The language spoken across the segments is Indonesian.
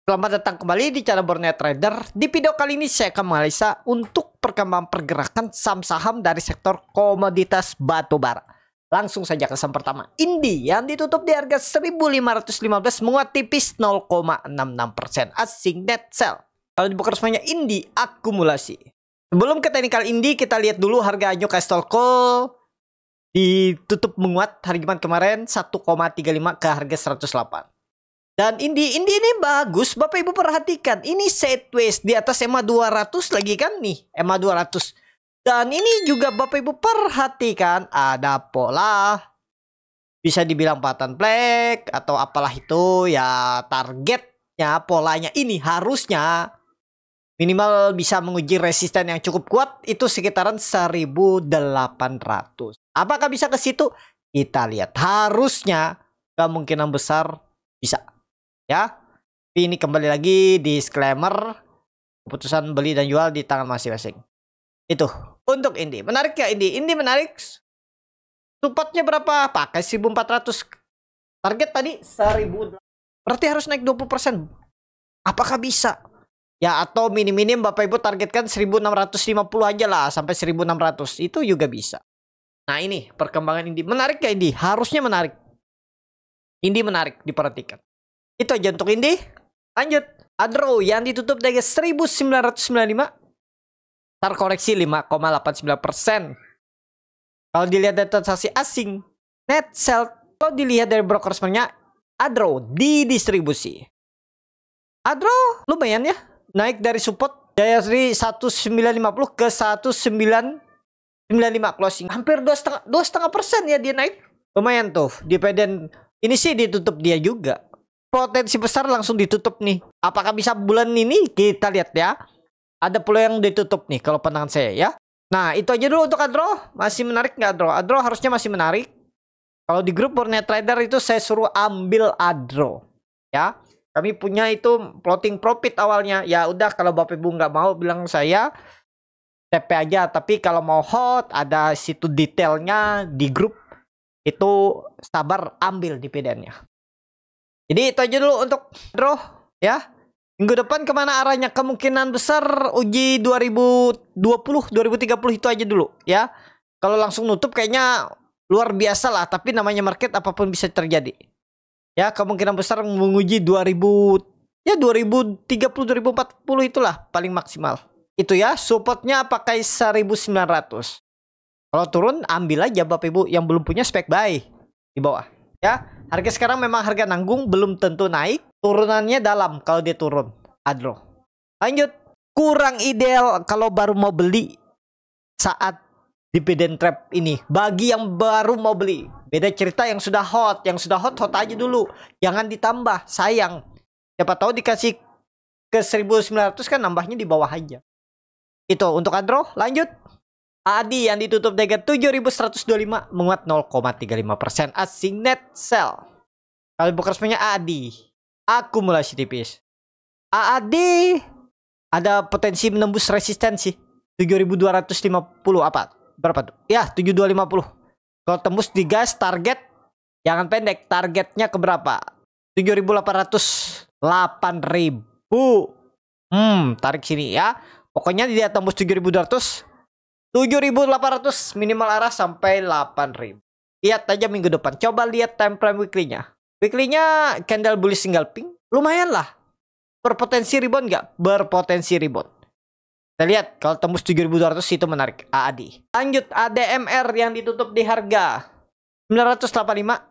Selamat datang kembali di channel Borneo Trader. Di video kali ini saya akan menganalisa untuk perkembangan pergerakan saham-saham dari sektor komoditas batubara. Langsung saja ke saham pertama, Indi yang ditutup di harga 1.515 menguat tipis 0,66%. Asing net sell. Kalau dibuka resminya Indi akumulasi. Sebelum ke teknikal Indi, kita lihat dulu harga Newcastle Coal ditutup menguat hari Jumat kemarin 1,35 ke harga 108. Dan ini bagus, Bapak Ibu perhatikan. Ini sideways di atas EMA 200 lagi kan nih, EMA 200. Dan ini juga Bapak Ibu perhatikan ada pola, bisa dibilang pattern flag atau apalah itu ya, targetnya polanya ini harusnya minimal bisa menguji resisten yang cukup kuat, itu sekitaran 1.800. Apakah bisa ke situ? Kita lihat, harusnya kemungkinan besar bisa. Ya, ini kembali lagi disclaimer, keputusan beli dan jual di tangan masing-masing. Itu untuk Indi. Menarik ya Indi? Indi menarik. Supportnya berapa? Pakai 1.400. Target tadi 1.000. Berarti harus naik 20%. Apakah bisa? Ya, atau minim-minim Bapak Ibu targetkan 1.650 aja lah, sampai 1.600. Itu juga bisa. Nah, ini perkembangan Indi. Menarik ya Indi? Harusnya menarik. Indi menarik, diperhatikan. Itu aja untuk Indi. Lanjut. Adro yang ditutup dari 1.995. Terkoreksi 5,89%. Kalau dilihat dari transaksi asing, net sell, kalau dilihat dari broker resminya, Adro didistribusi. Adro lumayan ya. Naik dari support dari 1950 ke 1995 closing. Hampir 2,5% ya dia naik. Lumayan tuh. Dividen ini sih ditutup dia juga. Potensi besar langsung ditutup nih. Apakah bisa bulan ini? Kita lihat ya. Ada pula yang ditutup nih kalau pandangan saya ya. Nah, itu aja dulu untuk Adro. Masih menarik nggak Adro? Adro harusnya masih menarik. Kalau di grup Borneo Trader itu saya suruh ambil Adro. Ya. Kami punya itu floating profit awalnya. Ya udah, kalau Bapak Ibu nggak mau bilang saya TP aja. Tapi kalau mau hot, ada situ detailnya di grup. Itu sabar ambil dividennya. Jadi itu aja dulu untuk Adro ya. Minggu depan kemana arahnya? Kemungkinan besar uji 2020, 2030 itu aja dulu ya. Kalau langsung nutup kayaknya luar biasa lah. Tapi namanya market apapun bisa terjadi. Ya, kemungkinan besar menguji 2030, 2040 itulah paling maksimal. Itu ya, supportnya pakai 1.900. Kalau turun ambil aja Bapak Ibu yang belum punya spek buy di bawah. Ya, harga sekarang memang harga nanggung, belum tentu naik. Turunannya dalam kalau dia turun. Adro. Lanjut. Kurang ideal kalau baru mau beli saat dividend trap ini. Bagi yang baru mau beli. Beda cerita yang sudah hot. Yang sudah hot aja dulu. Jangan ditambah. Sayang. Siapa tahu dikasih ke 1.900 kan nambahnya di bawah aja. Itu untuk Adro. Lanjut. ADI yang ditutup dengan 7.125 menguat 0,35%. Asing net sell. Kalau buka resminya ADI akumulasi tipis. AAD ada potensi menembus resistensi 7.250 apa? Berapa tuh? Ya, 7.250. Kalau tembus digas target jangan pendek. Targetnya ke berapa? 7.800, 8.000. Tarik sini ya. Pokoknya dia tembus 7.200, 7.800 minimal arah sampai 8.000. Lihat aja minggu depan. Coba lihat time frame weekly-nya. Weekly-nya candle bullish single pink. Lumayan lah. Berpotensi rebound nggak? Berpotensi rebound. Kita lihat kalau tembus 7.200 itu menarik. AAD. Lanjut ADMR yang ditutup di harga 985.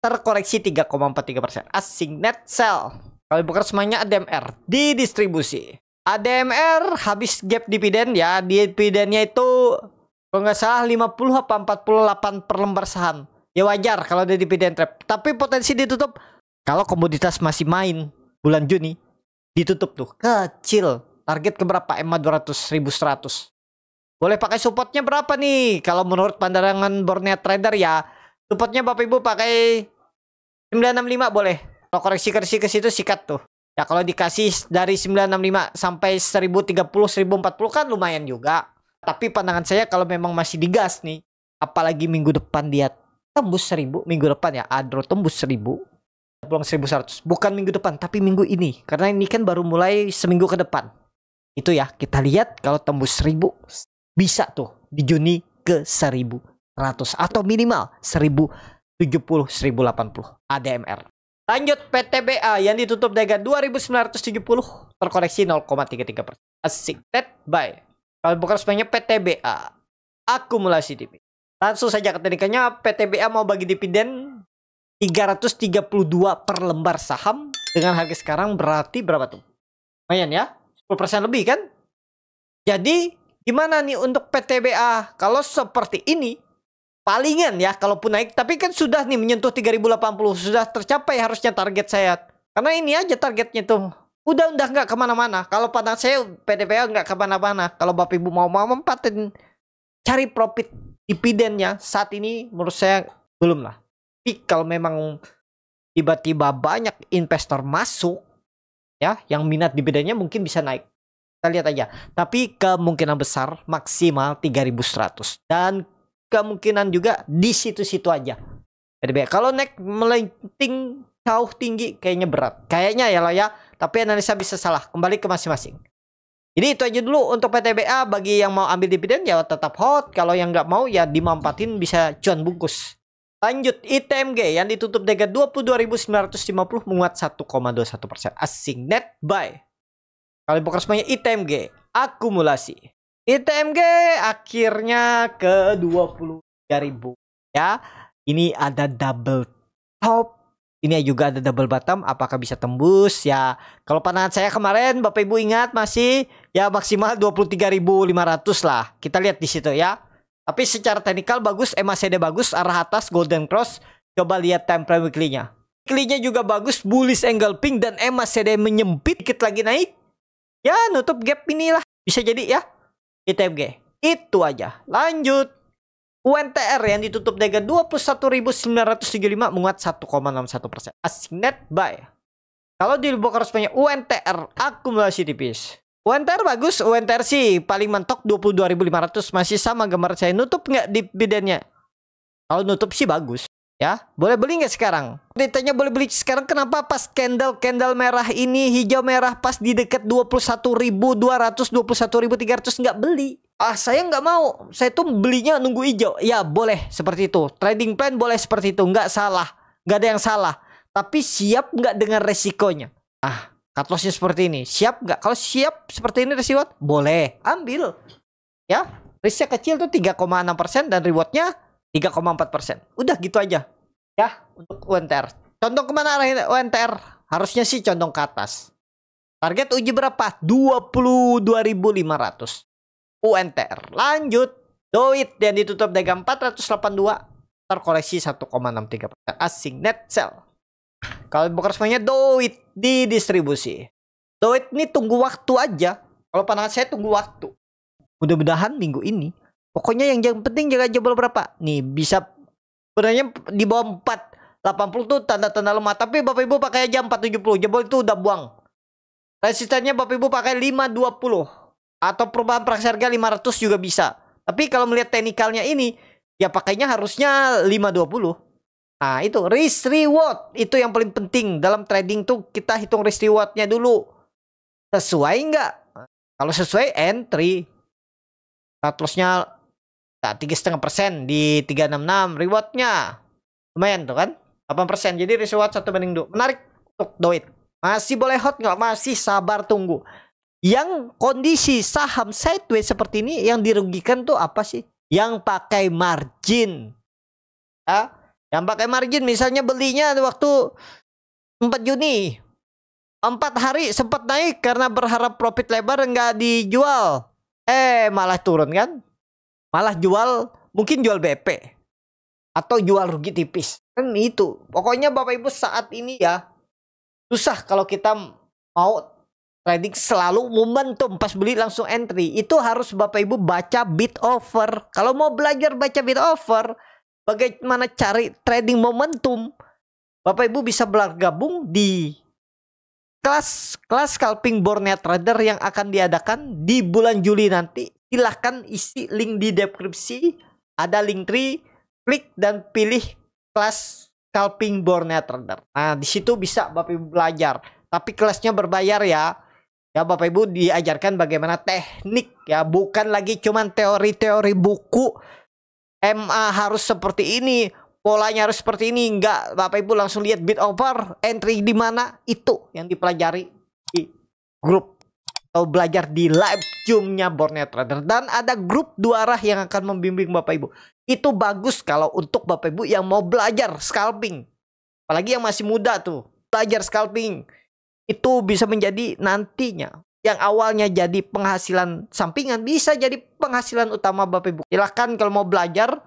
Terkoreksi 3,43%. Asing net sell. Kalau bukan semuanya ADMR didistribusi. ADMR habis gap dividen ya. Dividennya itu kalau nggak salah 50 apa 48 per lembar saham. Ya wajar kalau ada dividen trap. Tapi potensi ditutup kalau komoditas masih main bulan Juni ditutup tuh kecil. Target ke berapa? EMA 200, 1.100. Boleh pakai supportnya berapa nih? Kalau menurut pandangan Borneo Trader ya, supportnya Bapak Ibu pakai 965 boleh. Kalau koreksi ke situ sikat tuh. Ya kalau dikasih dari 965 sampai 1030, 1040 kan lumayan juga. Tapi pandangan saya kalau memang masih digas nih, apalagi minggu depan dia tembus 1.000, minggu depan ya Adro tembus 1.000. peluang 1100. Bukan minggu depan, tapi minggu ini. Karena ini kan baru mulai seminggu ke depan. Itu ya, kita lihat kalau tembus 1000 bisa tuh di Juni ke 1100 atau minimal 1070 1080 ADMR. Lanjut PTBA yang ditutup dengan 2970 terkoreksi 0,33%. Asik. That buy. Kalau bukan sebenarnya PTBA akumulasi dividen. Langsung saja ke teknikannya. PTBA mau bagi dividen 332 per lembar saham dengan harga sekarang berarti berapa tuh? Lumayan ya, 10% lebih kan? Jadi gimana nih untuk PTBA? Kalau seperti ini palingan ya kalaupun naik, tapi kan sudah nih menyentuh 3080, sudah tercapai harusnya target saya. Karena ini aja targetnya tuh. Udah nggak kemana-mana. Kalau pandang saya PTBA nggak kemana-mana. Kalau Bapak Ibu mau mempatin cari profit dividennya saat ini menurut saya belum lah. Tapi kalau memang tiba-tiba banyak investor masuk ya yang minat dividennya mungkin bisa naik. Kita lihat aja. Tapi kemungkinan besar maksimal 3100 dan kemungkinan juga di situ-situ aja. PTBA kalau naik melenting jauh tinggi kayaknya berat. Kayaknya ya lah ya. Tapi analisa bisa salah. Kembali ke masing-masing. Jadi itu aja dulu untuk PTBA. Bagi yang mau ambil dividen ya tetap hot. Kalau yang nggak mau ya dimampatin bisa cuan bungkus. Lanjut ITMG yang ditutup dengan 22.950 menguat 1,21%. Asing net buy. Kalau bukan semuanya ITMG akumulasi. ITMG akhirnya ke 23.000 ya. Ini ada double top. Ini juga ada double bottom. Apakah bisa tembus ya? Kalau pandangan saya kemarin Bapak Ibu ingat masih ya maksimal 23.500 lah. Kita lihat di situ ya. Tapi secara teknikal bagus, MACD bagus, arah atas golden cross. Coba lihat time frame weekly-nya. Weekly-nya juga bagus, bullish engulfing dan MACD menyempit dikit lagi naik. Ya, nutup gap inilah. Bisa jadi ya. ITMG. Itu aja. Lanjut. UNTR yang ditutup dengan 21.975 menguat 1,61%. Asing net buy. Kalau di broker resminya UNTR akumulasi tipis. UNTR bagus, UNTR sih paling mentok 22.500, masih sama gambar saya. Nutup nggak dividennya? Kalau nutup sih bagus ya. Boleh beli nggak sekarang? Ditanya boleh beli sekarang, kenapa pas candle merah ini hijau merah pas di dekat 21.200 21.300 nggak beli? Ah, saya nggak mau. Saya tuh belinya nunggu hijau. Ya boleh seperti itu. Trading plan boleh seperti itu, nggak salah, nggak ada yang salah. Tapi siap nggak dengan resikonya? Ah, cut lossnya seperti ini. Siap nggak? Kalau siap seperti ini resiko, boleh ambil. Ya, risknya kecil tuh 3,6% dan rewardnya 3,4%. Udah gitu aja. Ya, untuk UNTR. Condong kemana arah UNTR? Harusnya sih condong ke atas. Target uji berapa? 22.500. UNTR. Lanjut. Doit yang ditutup dengan 482. Terkoreksi 1,63%. Asing net sell. Kalau bukan semuanya Doit di distribusi. Doit ini tunggu waktu aja. Kalau pandangan saya tunggu waktu. Mudah-mudahan minggu ini. Pokoknya yang penting jaga jebol berapa. Nih bisa sebenarnya di bawah 480 tuh tanda-tanda lemah. Tapi Bapak Ibu pakai aja 470. Jebol itu udah buang. Resistennya Bapak Ibu pakai 520. Atau perubahan praksi harga 500 juga bisa. Tapi kalau melihat teknikalnya ini. Ya pakainya harusnya 520. Nah itu risk reward. Itu yang paling penting. Dalam trading tuh kita hitung risk rewardnya dulu. Sesuai nggak? Kalau sesuai entry. Cut lossnya 3,5% di 366. Rewardnya lumayan tuh kan 8%. Jadi risk reward 1/2. Menarik untuk Doit. Masih boleh hot nggak? Masih sabar tunggu. Yang kondisi saham sideways seperti ini yang dirugikan tuh apa sih? Yang pakai margin ya? Yang pakai margin misalnya belinya waktu 4 Juni 4 hari sempat naik karena berharap profit lebar nggak dijual. Malah turun kan? Malah jual, mungkin jual BP atau jual rugi tipis. Kan itu. Pokoknya Bapak Ibu saat ini ya susah kalau kita mau trading selalu momentum pas beli langsung entry. Itu harus Bapak Ibu baca bid offer. Kalau mau belajar baca bid offer, bagaimana cari trading momentum, Bapak Ibu bisa bergabung di kelas scalping Borneo Trader yang akan diadakan di bulan Juli nanti. Silahkan isi link di deskripsi. Ada link tree, klik dan pilih kelas scalping Borneo Trader. Nah, di situ bisa Bapak Ibu belajar. Tapi kelasnya berbayar ya. Ya Bapak Ibu diajarkan bagaimana teknik ya, bukan lagi cuman teori-teori buku. MA harus seperti ini, polanya harus seperti ini. Enggak, Bapak Ibu langsung lihat bid offer, entry di mana, itu yang dipelajari di grup atau belajar di live Zoom-nya Borneo Trader. Dan ada grup 2 arah yang akan membimbing Bapak Ibu. Itu bagus kalau untuk Bapak Ibu yang mau belajar scalping. Apalagi yang masih muda tuh. Belajar scalping. Itu bisa menjadi nantinya. Yang awalnya jadi penghasilan sampingan. Bisa jadi penghasilan utama Bapak Ibu. Silahkan kalau mau belajar.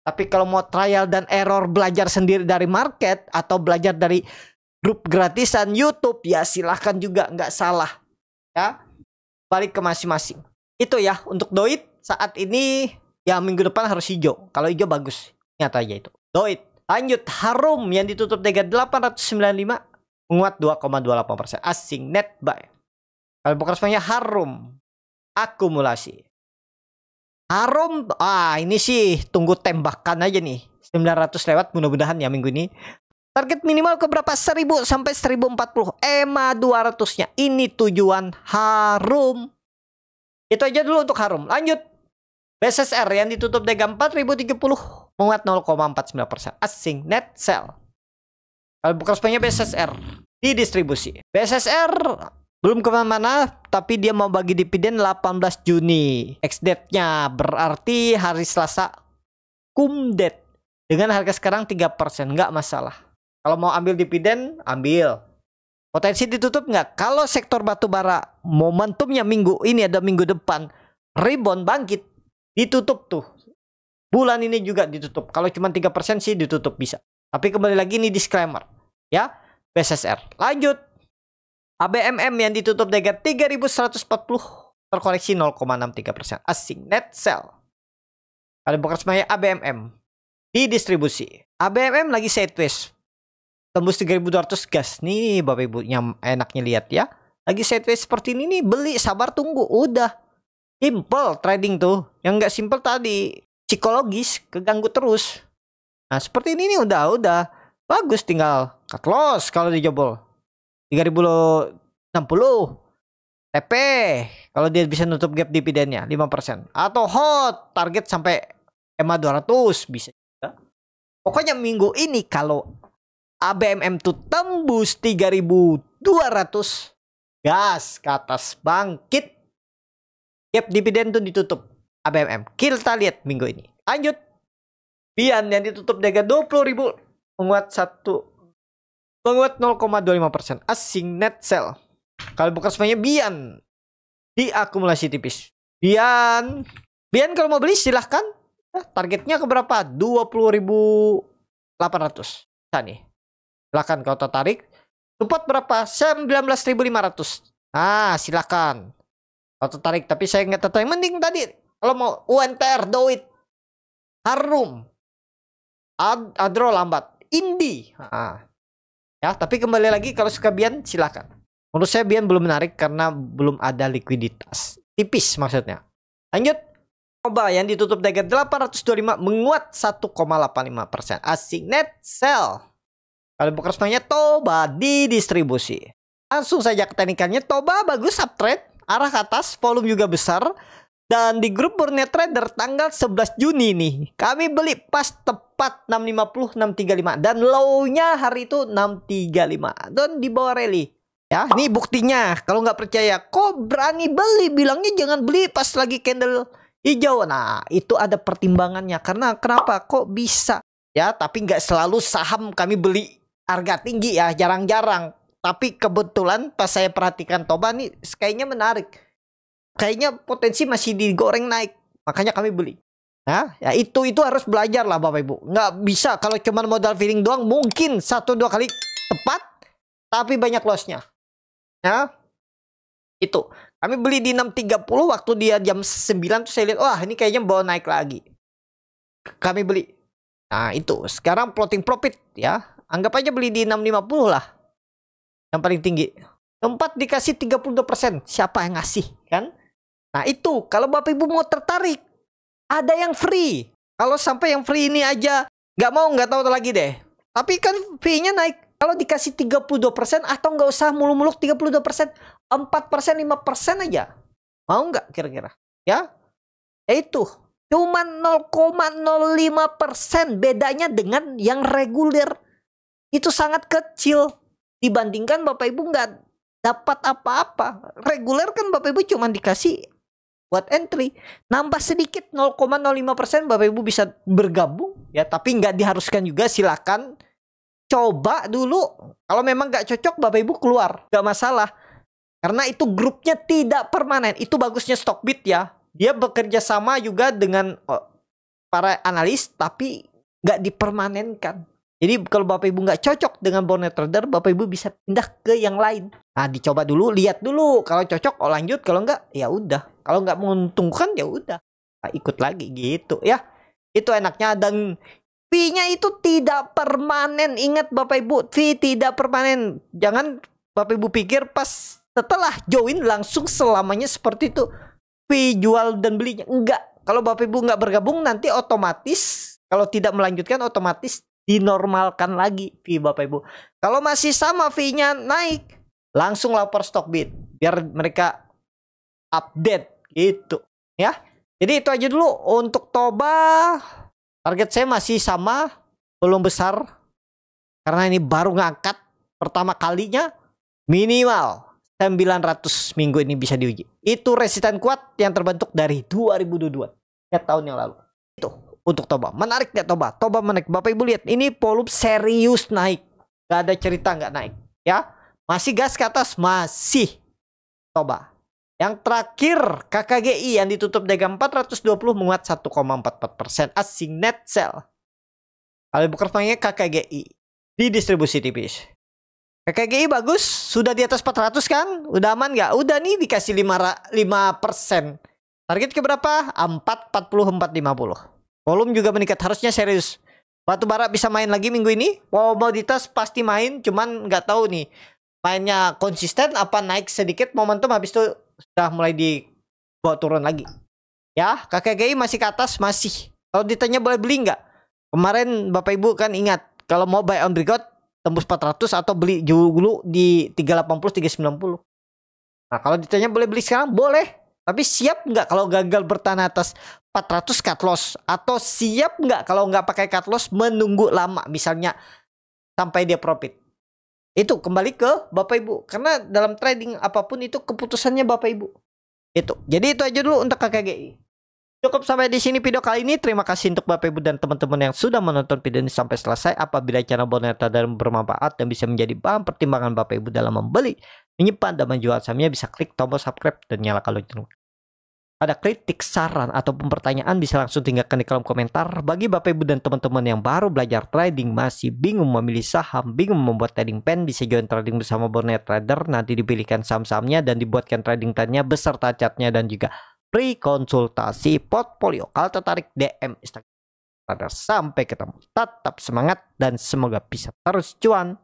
Tapi kalau mau trial dan error belajar sendiri dari market. Atau belajar dari grup gratisan YouTube. Ya silahkan juga. Nggak salah. Ya. Balik ke masing-masing. Itu ya untuk Doit saat ini. Ya minggu depan harus hijau. Kalau hijau bagus. Ingat aja itu. Doit. Lanjut Harum yang ditutup dengan 895. Menguat 2,28%. Asing net buy. Kalau bukan semuanya Harum. Akumulasi. Harum. Ini sih tunggu tembakan aja nih. 900 lewat mudah-mudahan ya minggu ini. Target minimal ke berapa? 1000 sampai 1040. EMA 200-nya. Ini tujuan Harum. Itu aja dulu untuk Harum. Lanjut. BSSR yang ditutup dengan 4030 menguat 0,49%. Asing net sell. Kalau bukan semuanya BSSR di distribusi. BSSR belum kemana-mana, tapi dia mau bagi dividen 18 Juni. Ex-date-nya berarti hari Selasa cum-date. Dengan harga sekarang 3%, nggak masalah. Kalau mau ambil dividen, ambil. Potensi ditutup nggak? Kalau sektor batubara momentumnya minggu ini ada minggu depan rebound bangkit. Ditutup tuh. Bulan ini juga ditutup. Kalau cuma 3% sih ditutup bisa. Tapi kembali lagi ini disclaimer. Ya. BSSR. Lanjut. ABMM yang ditutup dengan 3140. Terkoreksi 0,63%. Asing net sell. Kalau bukan semuanya ABMM. Di distribusi. ABMM lagi sideways. Tembus 3200 gas. Nih Bapak Ibu yang enaknya lihat ya. Lagi sideways seperti ini nih. Beli sabar tunggu. Udah. Simple trading tuh. Yang nggak simple tadi psikologis keganggu terus. Nah seperti ini nih udah bagus, tinggal cut loss kalau dijebol 3060 TP kalau dia bisa nutup gap dividennya 5% atau hot target sampai EMA 200 bisa juga. Pokoknya minggu ini kalau ABMM tuh tembus 3200 gas ke atas bangkit. Gap dividen tuh ditutup ABMM. Kita lihat minggu ini. Lanjut. Bian yang ditutup dengan 20.000 menguat 0,25%. Asing net sell. Kalau bukan semuanya Bian diakumulasi tipis. Bian kalau mau beli silahkan. Targetnya ke berapa? 20.800. Nah nih. Silahkan kalau tertarik. Support berapa? 19.500. Nah silahkan. Kalau tertarik, tapi saya nggak tertarik. Mending tadi kalau mau UNTR, Doit, Harum, Adro lambat, Indi. Ya, tapi kembali lagi kalau suka Bian silakan. Menurut saya Bian belum menarik karena belum ada likuiditas. Tipis maksudnya. Lanjut. Toba yang ditutup dengan 825 menguat 1,85%. Asing net sell. Kalau bukan semuanya Toba di distribusi. Langsung saja ke teknikannya. Toba bagus uptrade. Arah ke atas, volume juga besar. Dan di grup Borneo Trader tanggal 11 Juni nih. Kami beli pas tepat 650, 635. Dan low-nya hari itu 635. Dan di bawah rally. Ya, ini buktinya. Kalau nggak percaya, kok berani beli? Bilangnya jangan beli pas lagi candle hijau. Nah, itu ada pertimbangannya. Karena kenapa? Kok bisa? Ya, tapi nggak selalu saham kami beli harga tinggi ya. Jarang-jarang. Tapi kebetulan pas saya perhatikan Toba nih kayaknya menarik. Kayaknya potensi masih digoreng naik. Makanya kami beli. Nah, ya itu harus belajar lah Bapak Ibu. Nggak bisa kalau cuma modal feeling doang. Mungkin 1-2 kali tepat. Tapi banyak lossnya. Ya. Itu. Kami beli di 6.30 waktu dia jam 9 tuh saya lihat. Wah ini kayaknya bawa naik lagi. Kami beli. Nah itu. Sekarang floating profit ya. Anggap aja beli di 6.50 lah. Yang paling tinggi. Tempat dikasih 32%. Siapa yang ngasih kan? Nah itu. Kalau Bapak Ibu mau tertarik. Ada yang free. Kalau sampai yang free ini aja. Nggak mau, nggak tahu lagi deh. Tapi kan fee-nya naik. Kalau dikasih 32% atau nggak usah muluk-muluk 32%, 4%, 5% aja. Mau nggak kira-kira? Ya, itu. Cuma 0,05% bedanya dengan yang reguler. Itu sangat kecil. Dibandingkan Bapak Ibu nggak dapat apa-apa. Reguler kan Bapak Ibu cuma dikasih buat entry. Nambah sedikit 0,05% Bapak Ibu bisa bergabung. Ya, tapi nggak diharuskan juga, silakan. Coba dulu. Kalau memang nggak cocok Bapak Ibu keluar. Nggak masalah. Karena itu grupnya tidak permanen. Itu bagusnya Stockbit ya. Dia bekerja sama juga dengan para analis. Tapi nggak dipermanenkan. Jadi kalau Bapak Ibu nggak cocok dengan Bonnet Trader, Bapak Ibu bisa pindah ke yang lain. Nah, dicoba dulu, lihat dulu. Kalau cocok, lanjut. Kalau nggak, ya udah. Kalau nggak menguntungkan, ya udah. Nah, ikut lagi gitu ya. Itu enaknya. Dan fee-nya itu tidak permanen. Ingat Bapak Ibu, fee tidak permanen. Jangan Bapak Ibu pikir pas setelah join langsung selamanya seperti itu. Fee jual dan belinya. Enggak. Kalau Bapak Ibu nggak bergabung, nanti otomatis, kalau tidak melanjutkan, otomatis dinormalkan lagi fee Bapak Ibu. Kalau masih sama fee-nya naik, langsung lapor Stockbit biar mereka update gitu ya. Jadi itu aja dulu untuk Toba. Target saya masih sama, belum besar karena ini baru ngangkat pertama kalinya. Minimal 900 minggu ini bisa diuji. Itu resisten kuat yang terbentuk dari 2022 ya, tahun yang lalu. Itu untuk Toba. Menarik ya Toba. Toba menarik. Bapak Ibu lihat, ini volume serius naik. Gak ada cerita nggak naik ya. Masih gas ke atas, masih Toba. Yang terakhir KKGI yang ditutup dagang 420 menguat 1,44%. Asing net sell. Kalau bukannya KKGI di distribusi tipis. KKGI bagus, sudah di atas 400 kan? Udah aman nggak? Udah nih dikasih 5%. Target ke berapa? 440, 450. Volume juga meningkat, harusnya serius. Batu bara bisa main lagi minggu ini. Komoditas pasti main, cuman nggak tahu nih mainnya konsisten apa naik sedikit momentum, habis itu sudah mulai dibawa turun lagi. Ya, KKGI masih ke atas, masih. Kalau ditanya boleh beli nggak? Kemarin Bapak Ibu kan ingat, kalau mau buy on breakout tembus 400 atau beli dulu di 380, 390. Nah, kalau ditanya boleh beli sekarang, boleh. Tapi siap nggak kalau gagal bertahan atas 400 cut loss? Atau siap nggak kalau nggak pakai cut loss menunggu lama, misalnya sampai dia profit? Itu kembali ke Bapak Ibu. Karena dalam trading apapun itu keputusannya Bapak Ibu. Itu. Jadi itu aja dulu untuk KKGI. Cukup sampai di sini video kali ini. Terima kasih untuk Bapak Ibu dan teman-teman yang sudah menonton video ini sampai selesai. Apabila channel Bonnet Trader bermanfaat dan bisa menjadi bahan pertimbangan Bapak Ibu dalam membeli, menyimpan dan menjual sahamnya, bisa klik tombol subscribe dan nyalakan lonceng. Ada kritik, saran, ataupun pertanyaan bisa langsung tinggalkan di kolom komentar. Bagi Bapak Ibu dan teman-teman yang baru belajar trading, masih bingung memilih saham, bingung membuat trading plan, bisa join trading bersama Bonnet Trader. Nanti dipilihkan saham-sahamnya dan dibuatkan trading plan-nya beserta chartnya dan juga free konsultasi portfolio. Kalau tertarik, DM Instagram. Sampai ketemu. Tetap semangat dan semoga bisa terus cuan.